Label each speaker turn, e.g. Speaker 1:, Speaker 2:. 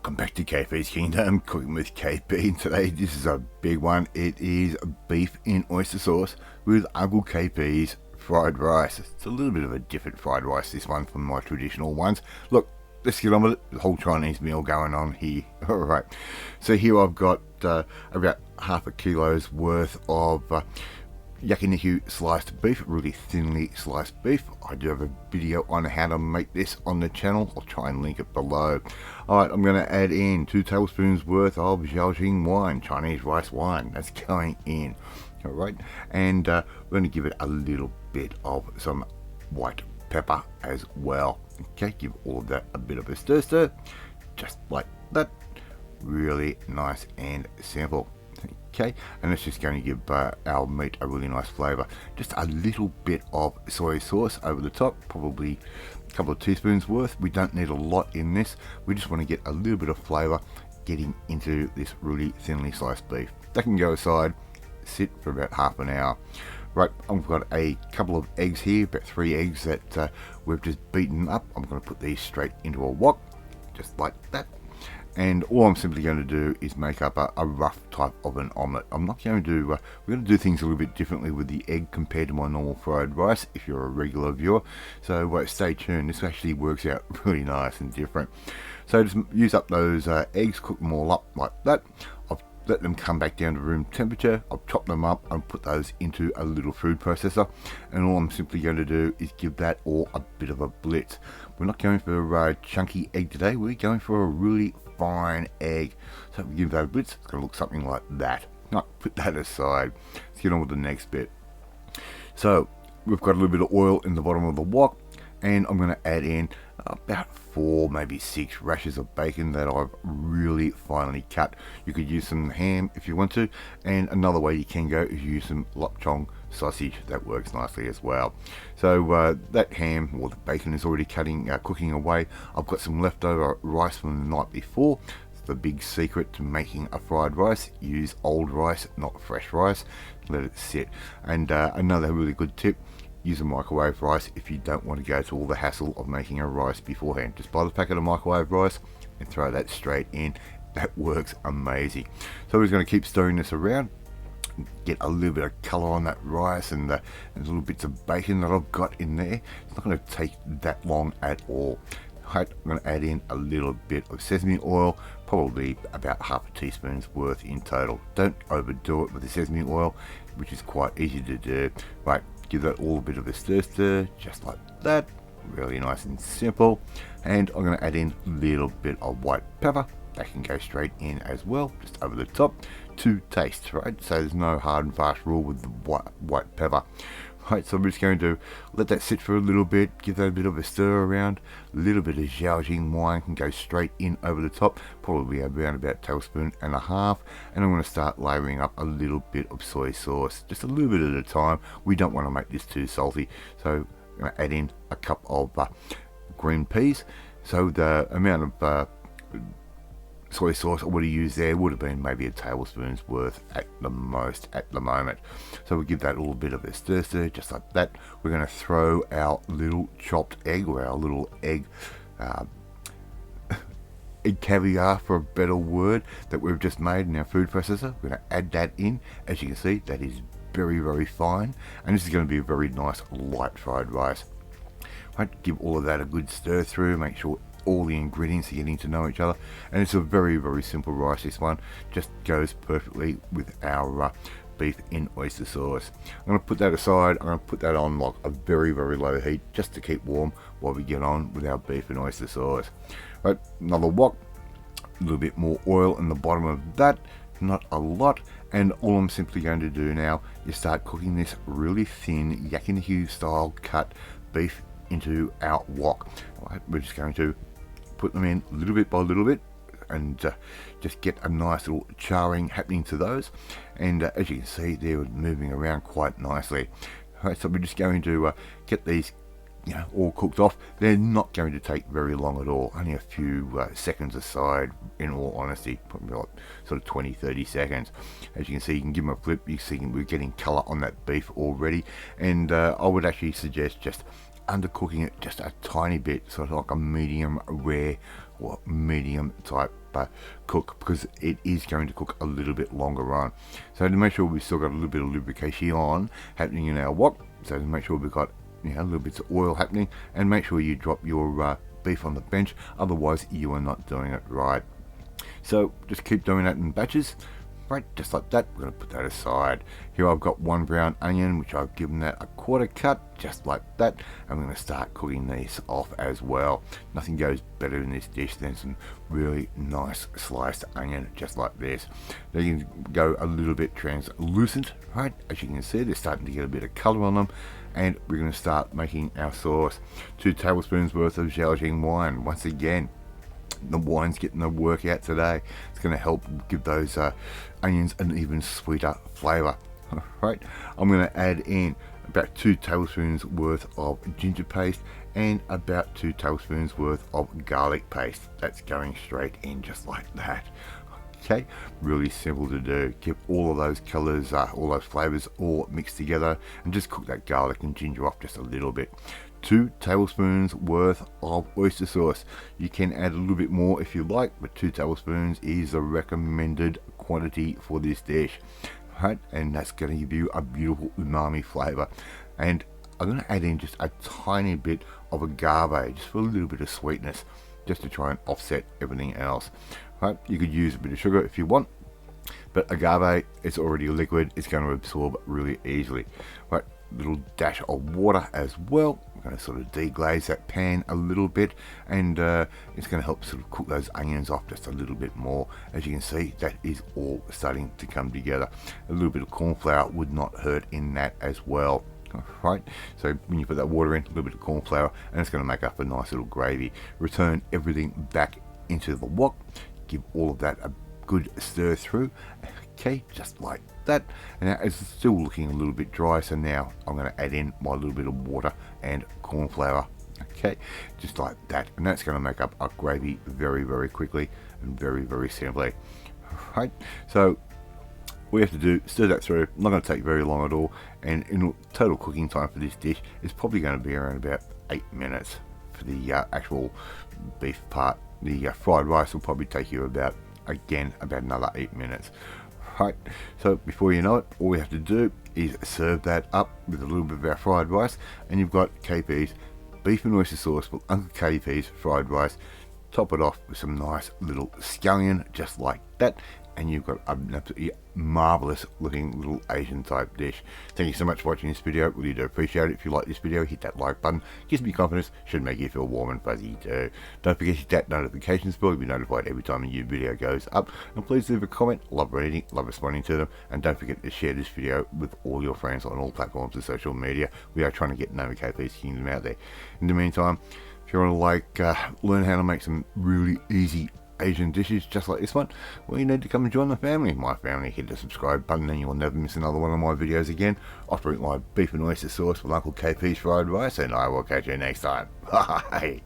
Speaker 1: Welcome back to KP's Kingdom, cooking with KP, and today this is a big one. It is beef in oyster sauce with Uncle KP's fried rice. It's a little bit of a different fried rice, this one, from my traditional ones. Look, let's get on with it. The whole Chinese meal going on here. Alright, so here I've got about half a kilo's worth of yakiniku sliced beef, really thinly sliced beef. I do have a video on how to make this on the channel. I'll try and link it below. Alright, I'm going to add in 2 tablespoons worth of Zhaojing wine, Chinese rice wine. That's going in. Alright, and we're going to give it a little bit of some white pepper as well. Okay, give all of that a bit of a stir, just like that. Really nice and simple. Okay, and it's just going to give our meat a really nice flavour. Just a little bit of soy sauce over the top, probably a couple of teaspoons worth. We don't need a lot in this. We just want to get a little bit of flavour getting into this really thinly sliced beef. That can go aside, sit for about half an hour. Right, I've got a couple of eggs here, about 3 eggs that we've just beaten up. I'm going to put these straight into a wok, just like that. And all I'm simply going to do is make up a rough type of an omelette. I'm not going to we're going to do things a little bit differently with the egg compared to my normal fried rice if you're a regular viewer, so stay tuned. This actually works out really nice and different. So just use up those eggs, cook them all up like that. I've let them come back down to room temperature. I'll chop them up and put those into a little food processor, and all I'm simply going to do is give that all a bit of a blitz. We're not going for a chunky egg today, we're going for a really fine egg. So if we give that a blitz, it's going to look something like that. Now, put that aside. Let's get on with the next bit. So we've got a little bit of oil in the bottom of the wok, and I'm going to add in about 4, maybe 6 rashers of bacon that I've really finely cut. You could use some ham if you want to, and another way you can go is use some lopchong sausage. That works nicely as well. So that ham, or the bacon, is already cooking away. I've got some leftover rice from the night before. It's the big secret to making a fried rice: use old rice, not fresh rice. Let it sit. And another really good tip: use a microwave rice if you don't want to go to all the hassle of making a rice beforehand. Just buy the packet of microwave rice and throw that straight in. That works amazing. So we're just going to keep stirring this around, get a little bit of colour on that rice and the little bits of bacon that I've got in there. It's not going to take that long at all. I'm going to add in a little bit of sesame oil, probably about half a teaspoon's worth in total. Don't overdo it with the sesame oil, which is quite easy to do. Right, give that all a bit of a stir, just like that. Really nice and simple. And I'm going to add in a little bit of white pepper. That can go straight in as well, just over the top, to taste, right? So there's no hard and fast rule with the white pepper. Right, so I'm just going to let that sit for a little bit, give that a bit of a stir around. A little bit of Zhaojing wine can go straight in over the top, probably around about a tablespoon and a half. And I'm going to start layering up a little bit of soy sauce, just a little bit at a time. We don't want to make this too salty, so I'm going to add in a cup of green peas. So the amount of soy sauce I would have used there would have been maybe a tablespoon's worth at the most at the moment. So we'll give that a little bit of a stir, just like that. We're going to throw our little chopped egg, or our little egg egg caviar, for a better word, that we've just made in our food processor. We're going to add that in. As you can see, that is very, very fine, and this is going to be a very nice light fried rice. Right, give all of that a good stir through, make sure all the ingredients are getting to know each other, and it's a very, very simple rice. This one just goes perfectly with our beef in oyster sauce. I'm going to put that aside. I'm going to put that on like a very, very low heat, just to keep warm while we get on with our beef and oyster sauce. Right, another wok, a little bit more oil in the bottom of that, not a lot, and all I'm simply going to do now is start cooking this really thin yakiniku style cut beef into our wok. Right, we're just going to put them in little bit by little bit, and just get a nice little charring happening to those. And as you can see, they're moving around quite nicely. Right, so we're just going to get these all cooked off. They're not going to take very long at all, only a few seconds aside, in all honesty, probably like sort of 20-30 seconds. As you can see, you can give them a flip. You see we're getting colour on that beef already, and I would actually suggest just undercooking it just a tiny bit, sort of like a medium rare or medium type cook, because it is going to cook a little bit longer on. So to make sure we've still got a little bit of lubrication happening in our wok, so to make sure we've got little bits of oil happening, and make sure you drop your beef on the bench, otherwise you are not doing it right. So just keep doing that in batches. Right, just like that. We're going to put that aside. Here I've got one brown onion, which I've given that a quarter cut, just like that. I'm going to start cooking these off as well. Nothing goes better in this dish than some really nice sliced onion, just like this. They can go a little bit translucent, right? As you can see, they're starting to get a bit of color on them. And we're going to start making our sauce. 2 tablespoons worth of Zhaoxing wine. Once again, the wine's getting the work out today. It's going to help give those onions an even sweeter flavor. Alright, I'm going to add in about 2 tablespoons worth of ginger paste and about 2 tablespoons worth of garlic paste. That's going straight in just like that. Okay, really simple to do. Keep all of those colors, all those flavors all mixed together, and just cook that garlic and ginger off just a little bit. 2 tablespoons worth of oyster sauce. You can add a little bit more if you like, but 2 tablespoons is the recommended quantity for this dish. Right, and that's going to give you a beautiful umami flavor. And I'm going to add in just a tiny bit of agave, just for a little bit of sweetness, just to try and offset everything else. Right, you could use a bit of sugar if you want, but agave, it's already a liquid, it's going to absorb really easily. Right, little dash of water as well. I'm going to sort of deglaze that pan a little bit, and it's going to help sort of cook those onions off just a little bit more. As you can see, that is all starting to come together. A little bit of corn flour would not hurt in that as well. Right, so when you put that water in, a little bit of corn flour, and it's going to make up a nice little gravy. Return everything back into the wok. Give all of that a good stir through. Okay, just like that. And now it's still looking a little bit dry, so now I'm going to add in my little bit of water and corn flour. Okay, just like that, and that's going to make up our gravy very, very quickly and very, very simply. Right, so all you have to do, stir that through. Not going to take very long at all, and in total cooking time for this dish is probably going to be around about 8 minutes for the actual beef part. The fried rice will probably take you about another 8 minutes. Right, so before you know it, all we have to do is serve that up with a little bit of our fried rice, and you've got KP's beef and oyster sauce with Uncle KP's fried rice. Top it off with some nice little scallion, just like that, and you've got an absolutely marvelous looking little Asian type dish. Thank you so much for watching this video. Really do appreciate it. If you like this video, hit that like button. Gives me confidence, should make you feel warm and fuzzy too. Don't forget to hit that notifications bell to be notified every time a new video goes up, and please leave a comment. Love reading, love responding to them, and don't forget to share this video with all your friends on all platforms of social media. We are trying to get Nova KP's Kingdom out there. In the meantime, if you want to learn how to make some really easy Asian dishes just like this one, well, you need to come and join the family. My family, hit the subscribe button and you will never miss another one of my videos again. Offering my beef and oyster sauce with Uncle KP's fried rice, and I will catch you next time. Bye.